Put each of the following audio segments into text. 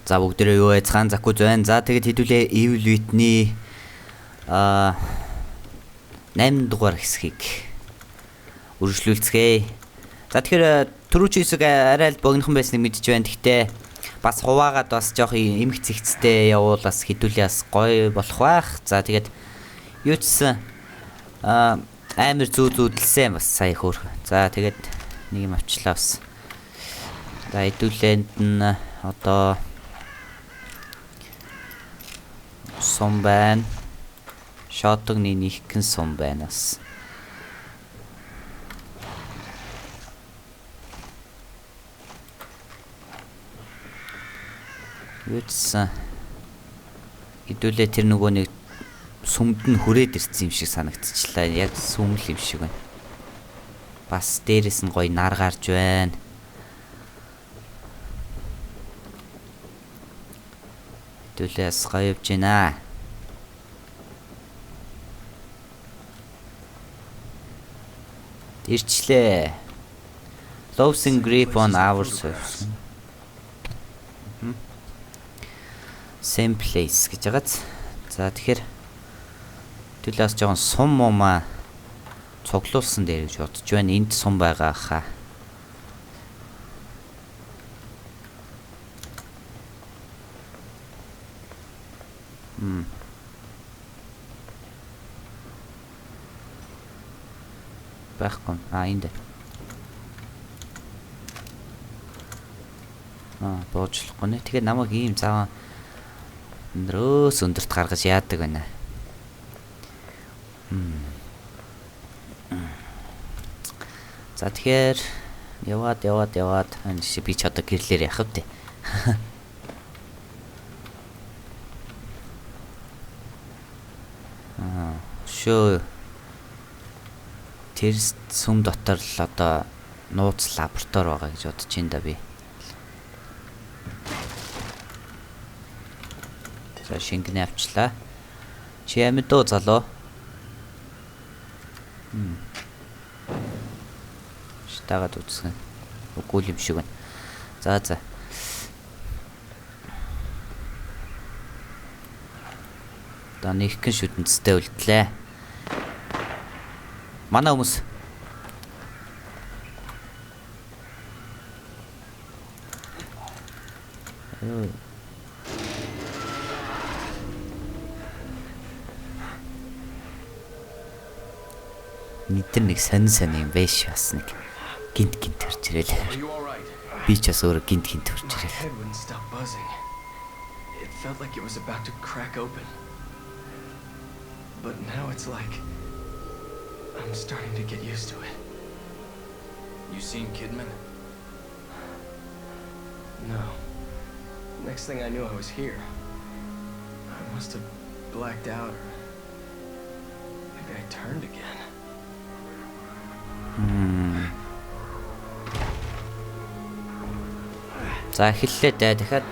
За бүгдээрээ юу яцхан закуз байна. За тэгэд хэдүүлээ Evil Witney 8 дугаар хэсгийг үргэлжлүүлцгээе. За тэгэхээр түрүү чи хэсэг арай л богинохон байсныг мэдэж байна. Гэхдээ бас хуваагаад бас жоох эмх цэгцтэй явуул бас хэдүүлээ бас гоё болох байх. За тэгээд юу ч амар зүүдэлсэн бас сая хөөх. За тэгээд нэг юм авчлаа бас. За хэдүүлээнд нь одоо сум байна. Шотогны нэгэн сум байна бас. Юуцсан. Хэдүүлээ тэр нөгөө нэг сүмд нь хүрээд ирсэн юм шиг санагдчихлаа. Яг сүм л юм шиг байна. Бас дээрэс нь гоё нар гарч байна. Хэдүүлээ гоё явж байна. Ирчлээ. Losing grip on our surface. Same place гэж байгааз. За тэгэхээр төлөөс жоохон сум мумаа цуглуулсан дээр гэж бодож байна. Энд сум байгаа хаа. Байхгүй. Энд. Буучлахгүй нэ. Тэгээ намайг ийм цааван өндрөөс өндөрт гаргаж яадаг байна. За тэгэхээр яваад энэ чи би ч одоо гэрлэр яах вэ? Шөө тэр сүм дотор л одоо нууц лаборатори байгаа гэж бодож байна да би. За шингэнэ авчлаа. Чи амьд уу залуу? Штагаад үзсэн. Үгүй юм шиг байна. За. Одоо нэгэн шүтэнцтэй үлдлээ. Манай хүмүүс Нитэр нэг сонин юм байж бас нэг гинт төрж ирэл. Би ч бас өөрөө гинт төрж ирэл. It felt like it was about to crack open. But now it's like I'm starting to get used to it. You seen Kidman? No. Next thing I knew, I was here. I must have blacked out, or maybe I turned again. За эхэллээ дээ. Дахиад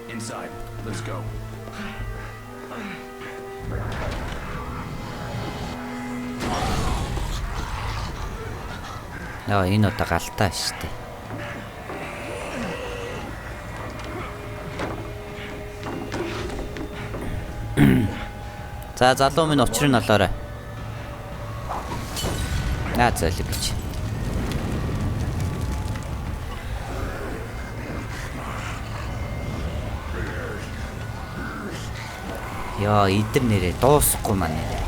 Inside. Let's go. Энэ удаа галтаа штэ. За залуу минь учрыг нь олоорой. Заалаа бич. Яа, идэр нэрээ дуусахгүй маань нэрээ.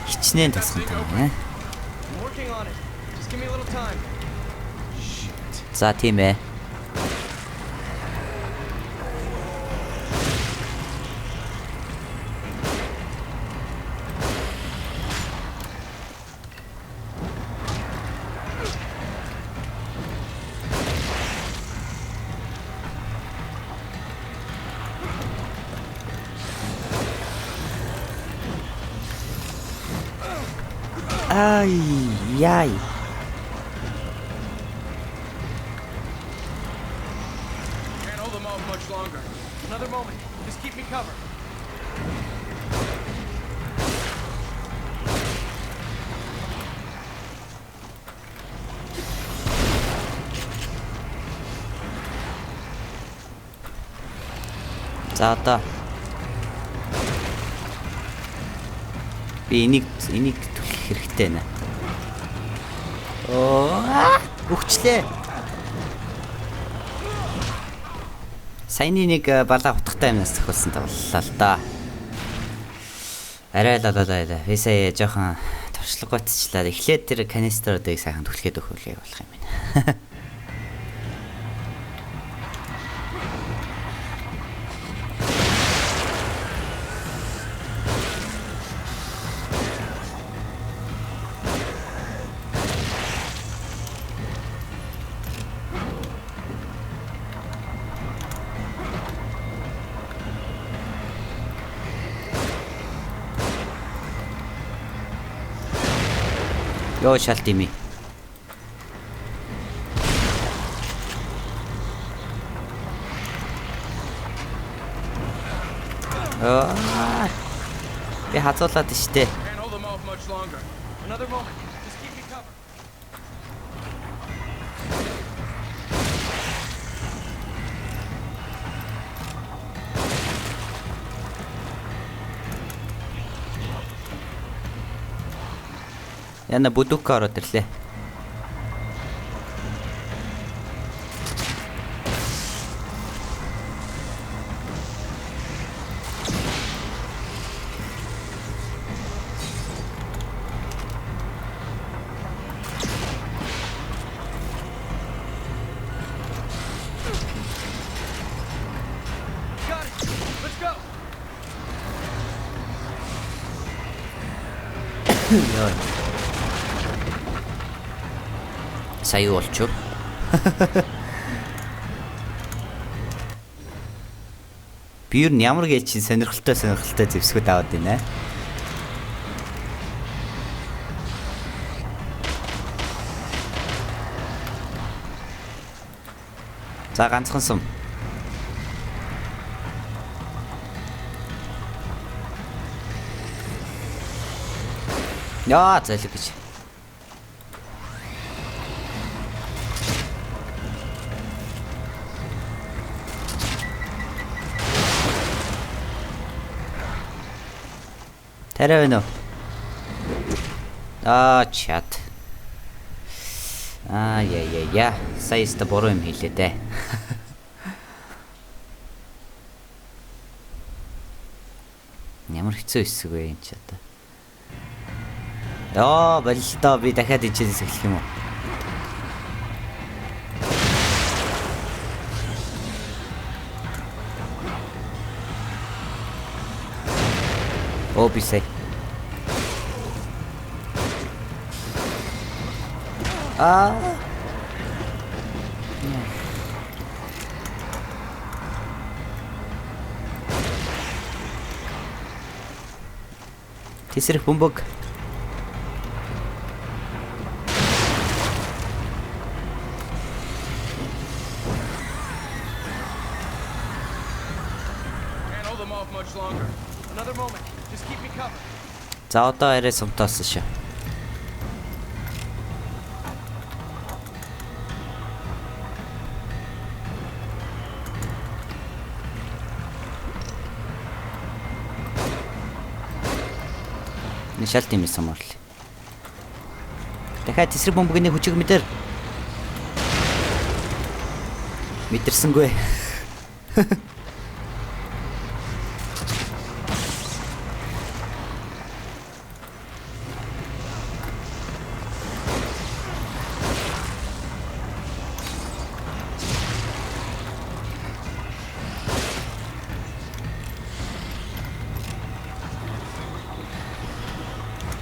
Хичнээн тасгантай байна. За тийм ээ. Яй. Can't hold them off much longer. Another moment. Just keep me covered. За одоо би энийг түлхэх хэрэгтэй нэ. Өгчлээ. Саяны нэг балаа утгатай юмнаас зохиулсан боллоо л да. Арай л болоо. Би сая жоохон туршлагатчлаа. Эхлээд тэр каниструудыг сайхан түлхээд өгөхөөлэй болох юм байна. Ёо шалт ими. Би хазуулаад штэ. Яна будука ороод ирлээ. Яа. Сая болчих. Би юу ямар гэж чи сонирхолтой зэвсгүүд аваад байна. За ганцхан сум. Яа залуу гэж. Тарай вэ? Чат. Я. Саяста буруу юм хэлээ дээ. Ямар хэцүү хэсэг вэ энэ ч одоо. Боллоо би дахиад ичээс эхлэх юм уу? Бисай. Тесрэх бомбог. За одоо арай сумтаасан шүү. Нишалт юм сумарл. Дахиад тесрэг бомбгийн хүчиг мэдэрсэнгүй.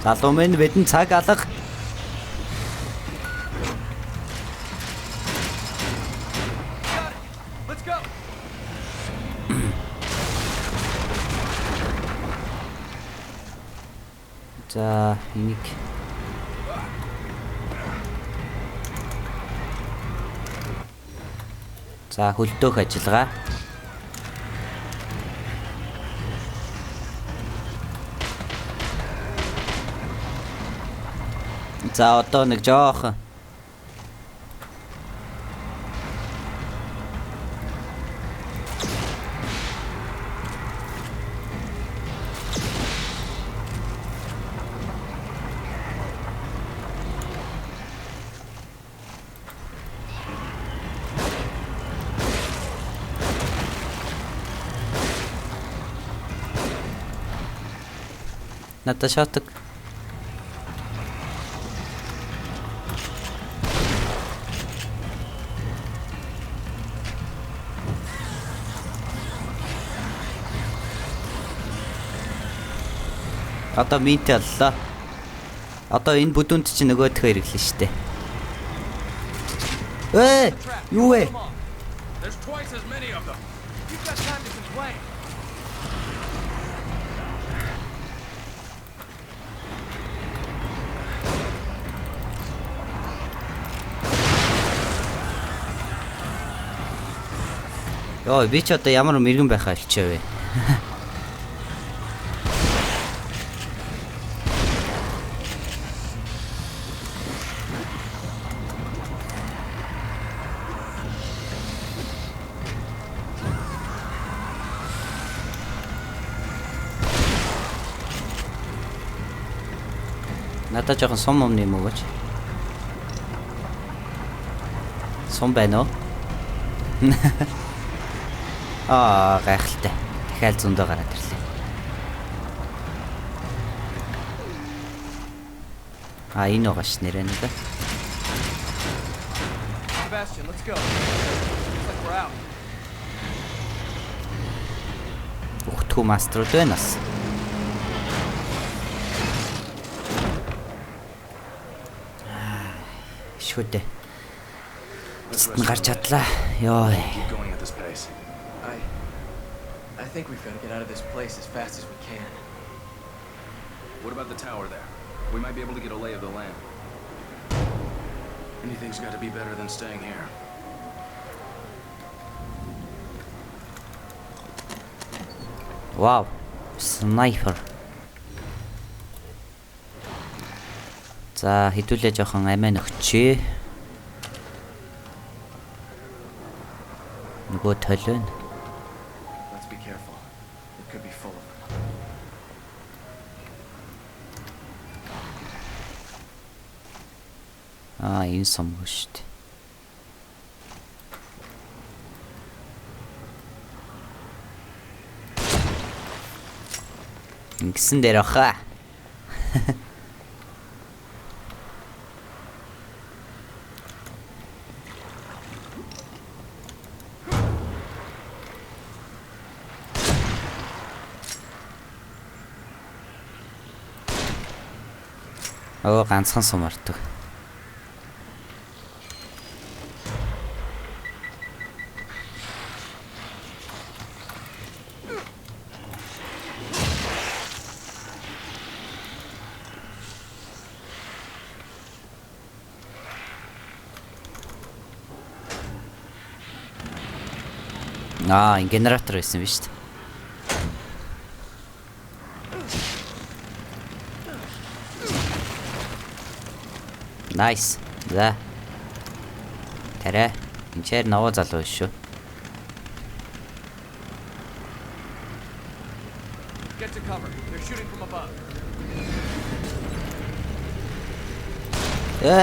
Залуу минь бидэн цаг алга. За энийг за хөлдөөх ажиллагаа. За одоо нэг жоохон Надад шатдаг. Одоо минтэ боллоо. Одоо энэ бүдүүнд чи нөгөөдхөө хэрэглэн штэ. Юу вэ? There's twice as many of them. You've got time to complain. Йоо, би ч одоо ямар мэрэгэн байхаа хэлчихвэ. Надад жоохон сум юм уу гэж. Сум байна уу? Гайхалтай. Дахиад зөндөө гараад ирлээ. Энэ байгаа ш нэрээ нэг. Sebastian, let's go. Looks like we're out. Ухтгүй маструуд байна бас. Шүдэ. Гарч чадлаа. Ёо. Keep going at this pace. I think we've got to get out of this place as fast as we can. What about the tower there? We might be able to get a lay of the land. Anything's got to be better than staying here. Wow. Sniper. За, хідүүлээ жоохон амиа нөхчээ. Нөгөө толион. Let's be careful. It could be full of them. Энэ сумгүй шүү дээ. Ингэсэн дээр баха. Ганцхан сум артдаг. Энэ генератор байсан биз дээ. Nice. За. Тарай. Энэ чээр наваа залуу шүү. Get to cover. They're shooting from above.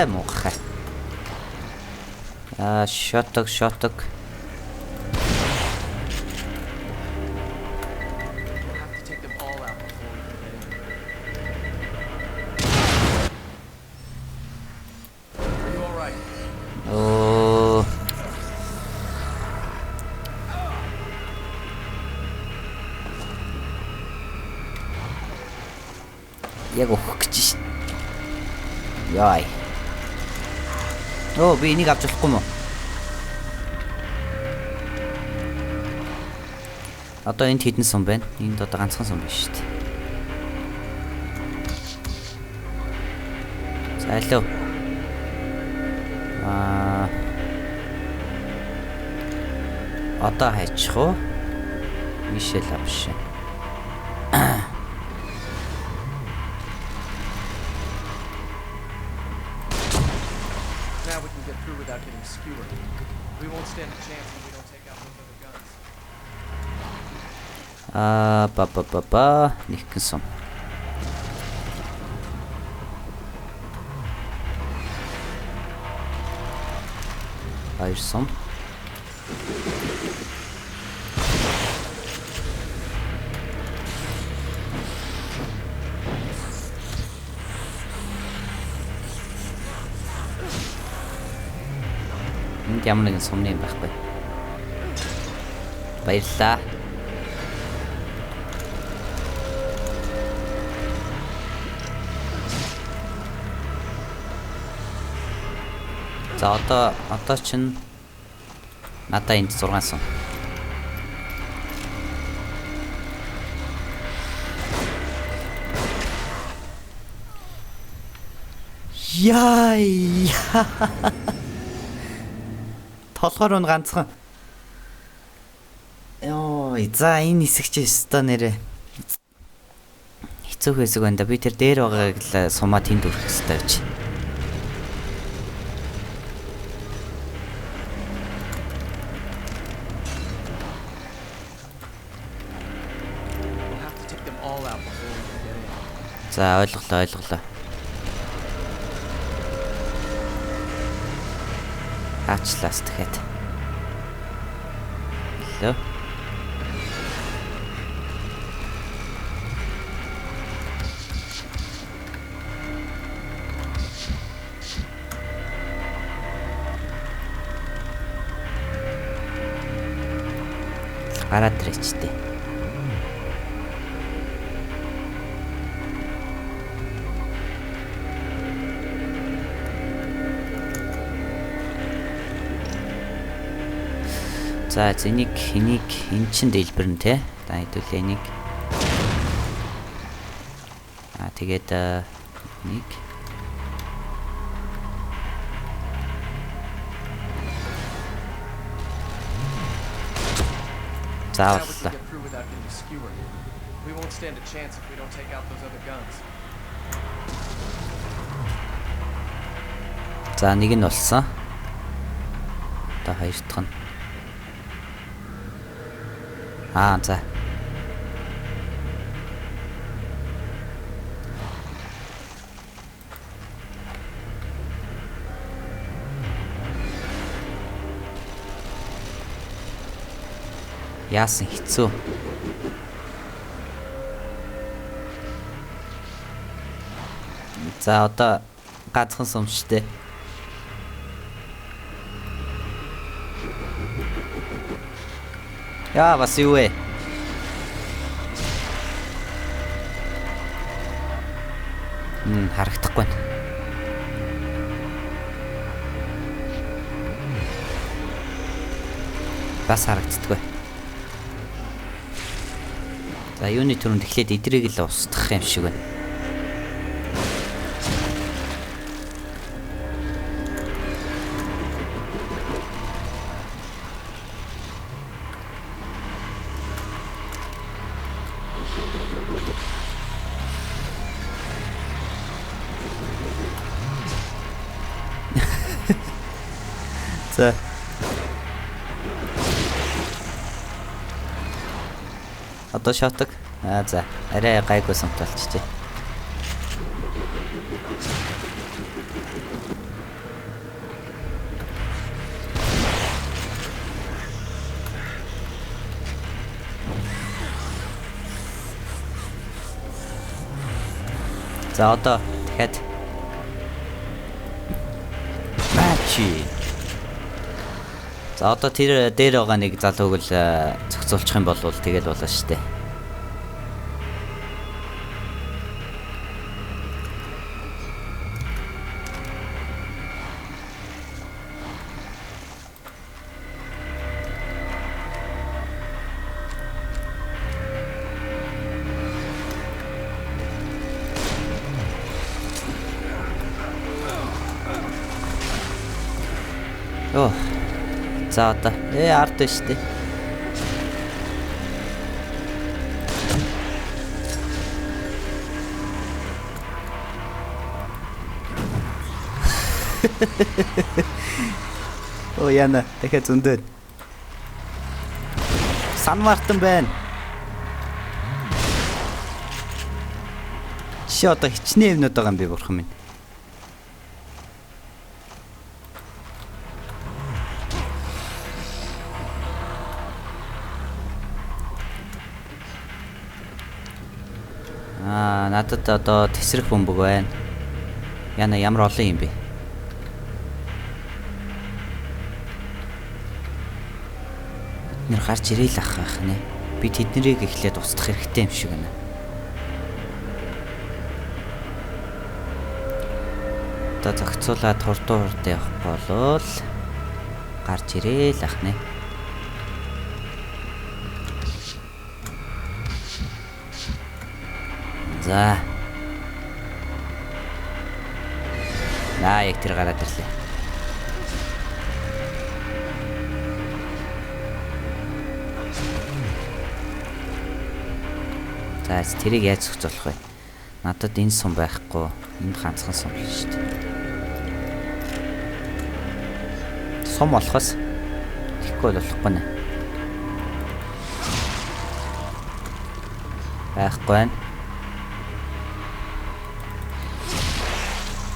Мохай. Шоток. Яг өгөх гэж шин. Яй. Би энийг авч болохгүй мó. Одоо энд хідэн сум байна. Энд одоо ганцхан сум биш шүү дээ. Зайлуу. Одоо хайчих уу? Мишель авш. Now we can get through without getting skewered. We won't stand a chance if we don't take out those other guns. Нэгэн сум. Хоёр сум. Энд ямар нэгэн сумны юм байхгүй. Баярлалаа. За одоо чинь надаа энд 6 сум. Яй. Толгоор нь ганцхан. Йоо, за энэ хэсэг чи өстой нэрэ. Хэцүү хэсэг байна да. Би тэр дээр байгааг л сумаа тэнд өрөх хэвээр чи. За ойлголоо. Аачлаас тэгэхэд. Hello. Гараад ирээчтэй. За энийг эн чин дэлбэрнэ те. За хэдүүлээ энийг. Тэгээд нэг заавал. We won't stand a chance if we don't take out those other guns. За нэг нь болсон. Одоо хоёр дахь нь. За. Яасан хэцүү. За одоо ганцхан сумчтэй. Яа бас юу вэ? Харагдахгүй байна. Бас харагддаггүй. За юуны түрүүнд эхлээд идрийг л устгах юм шиг байна. За. Одоо шатдаг. За. Арай гайгүй самталчжээ. За одоо дахиад матчи. За одоо тэр дээр байгаа нэг залууг л зохицуулчих юм бол тэгэл болно шүү дээ. Оо. За одоо ард байна шүү дээ. Оо яна дахиад зөндөр. Сан Мартин байна. Чи одоо хичнээн юмнууд байгаа юм би бурхан минь. Надад одоо тесрэх бөмбөг байна. Яна ямар олон юм бэ? нэр гарч ирээл ах нэ. Би тэднийг эхлээд устгах хэрэгтэй юм шиг байна. Одоо зохицуулаад хурдан явах болол гарч ирээл ах нэ. За. Яг тэр гараад ирлээ. За тэрийг яаж зохицуулах вэ? Надад энэ сум байхгүй. Энд ганцхан сум л шүү дээ. Сум болохоос тэгэхгүй болохгүй нэ. Байхгүй байна.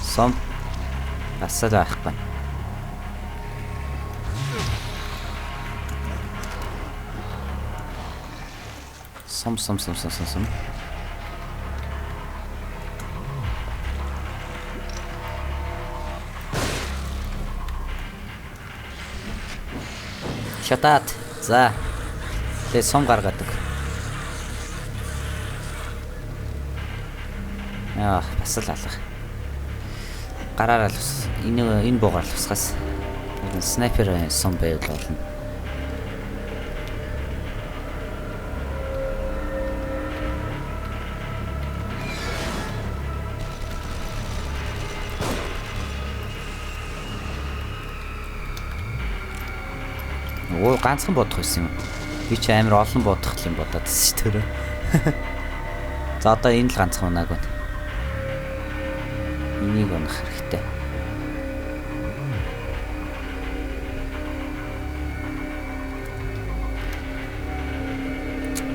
Сум басаа байхгүй. Сум. Шатаад. За. Тэ сум гаргадаг. Бас л алга. Гараараа л энэ буугаар л усгаас. Снайпер сум байвал болно. Ганцхан бодох байсан юм. Би ч амар олон бодох юм бодоод байсан шүү дээ. За одоо энэ л ганцхан унааг байна. Энийг унах хэрэгтэй.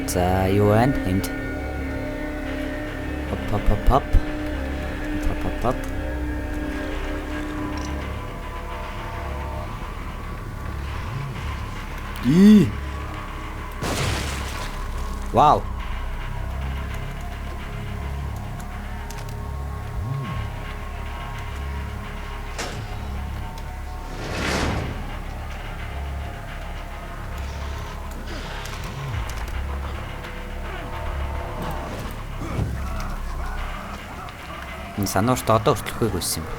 За юу вэ? Энд. Pop. Вау. Энэ сануурт одоо хүртлэхгүй байсан юм.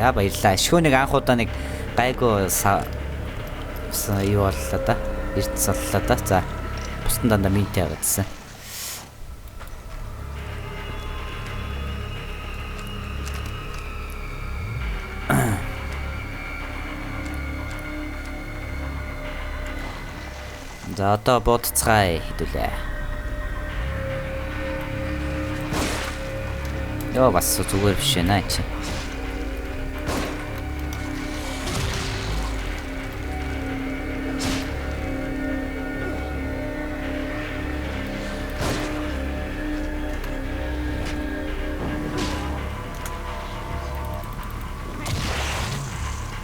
Баярлаа. Шүүнийг анх удаа нэг гайгүй юу боллоо да. Эрт соллоо да. За. Бусдын дандаа минтэй явагдсан. За одоо бодцгаая хэдүүлээ. Бас зүгээр биш наа чи.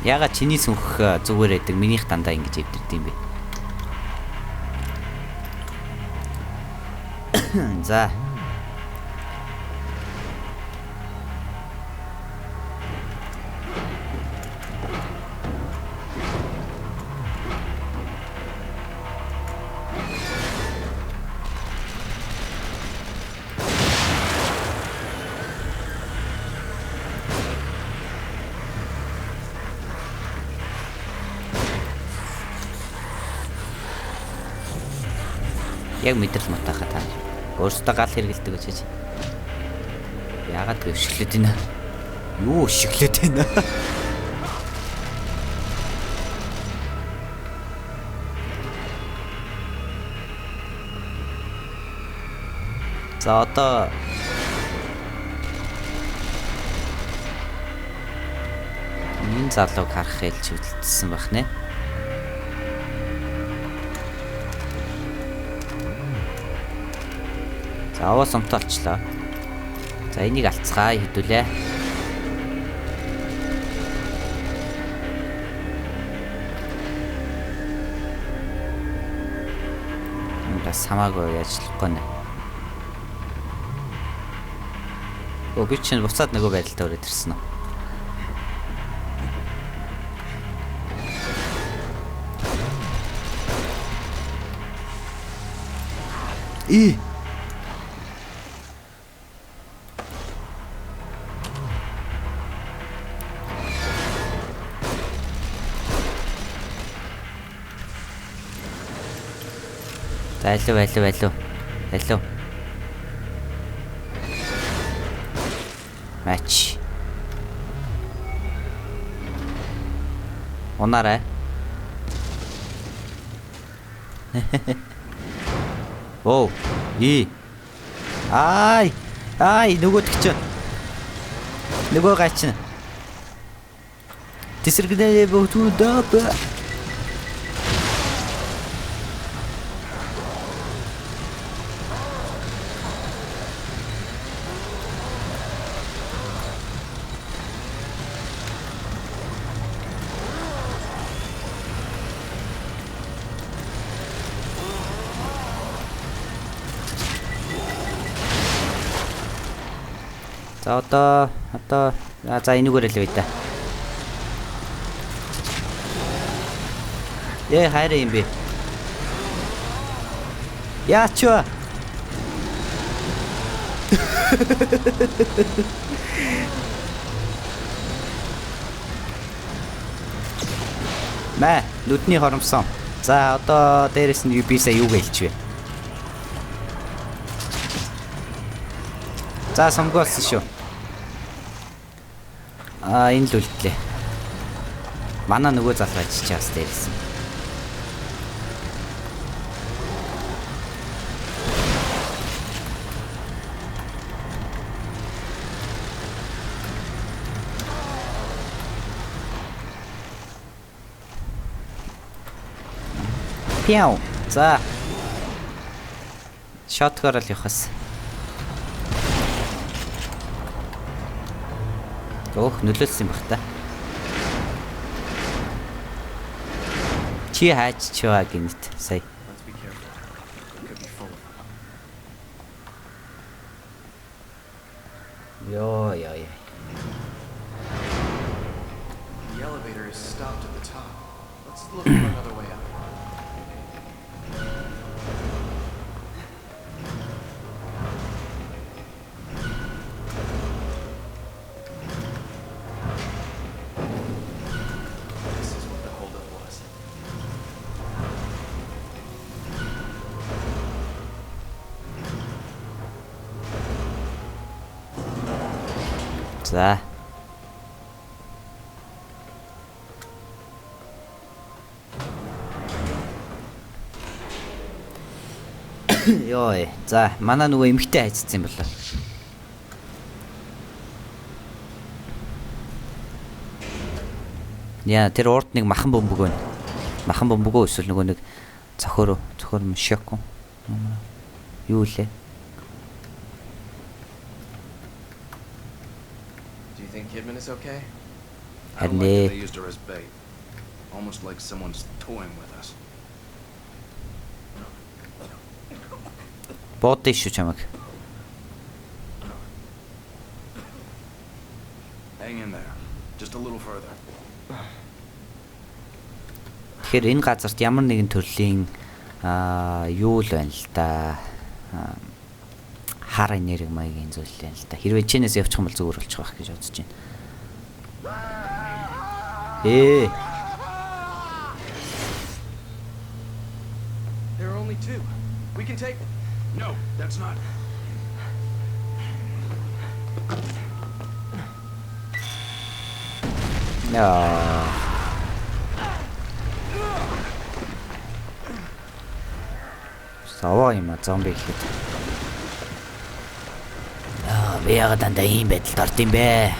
Яга чиний сүнх зүгээр байдаг. Минийх дандаа ингэж өвдөрд юм бэ. За. Яг мэдрэл матахаа таа. Өөртөө гал хэргэлдэг гэж чи. Яагаад гэв шиглээд байна? Юу шиглээд байна? За одоо энэ залууг харах хэлж үлдсэн байх нэ. За аваа сумтаа олчлаа. За энийг алцгаая хэдүүлээ. Бас хамаагүй ажиллахгүй нэ. Би чинь буцаад нөгөө байдалтай өрөөд ирсэн үү? Алуу. Матч. Унаарай. Оо, нөгөөдөг чинь. Нөгөө гайчин. Тэсэргэнээ бүгдөө. За одоо за энүүгээр л бай та. Хайраа юм бэ. Яач вэ? Мэ, нүдний хоромсон. За одоо дээрэс нь би сая юу гэлч вэ? За сонгоолсон шүү. Энэ л үлдлээ. Манай нөгөө залгаач чаас дээрсэн. Пяу. За. Шотгоор л явахс. Нөлөөлсөн юм бах та. Чи хаач чиваа гинэт сая. Ёо. The elevator is stopped at the top. Let's look for another way out. This is what the holdup was. За. Ёо. За, манай нөгөө эмхтэй хайцсан юм болоо. Яа, тэр урд нэг махан бөмбөг байна. Махан бөмбөгөө эсвэл нөгөө нэг цохор шоко. Юу лээ? Do you think Kidman is okay? I don't like that they used her as bait. Almost like someone's toying with us. Бод ишүү чамаг. Hang in there. Just a little further. Тэгэхээр энэ газарт ямар нэгэн төрлийн юу л байна л да. Хар энерги маягийн зүйл байна л да. Хэрвээ чинээс явчих юм бол зүгээр болчих واخ гэж бодож байна. There are only two. We can take. No, that's not. Саваа юм а зомби гэхэд. Би яагаад дандаа ийм байдалд орд юм бэ?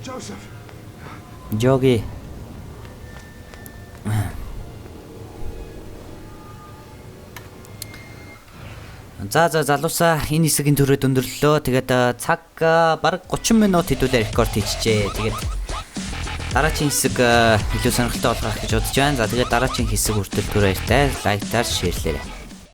Joseph. Жоги. За залуусаа энэ хэсгийн төрөд өндөрлөлөө. Тэгээд цаг бараг 30 минут хэдүүлээ рекорд хийчихжээ. Тэгээд дараагийн хэсэг илүү сонирхолтой болгох гэж бодож байна. За тэгээд дараагийн хэсэг хүртэл түр баяртай. Лайктаар, шеэрлээрэй.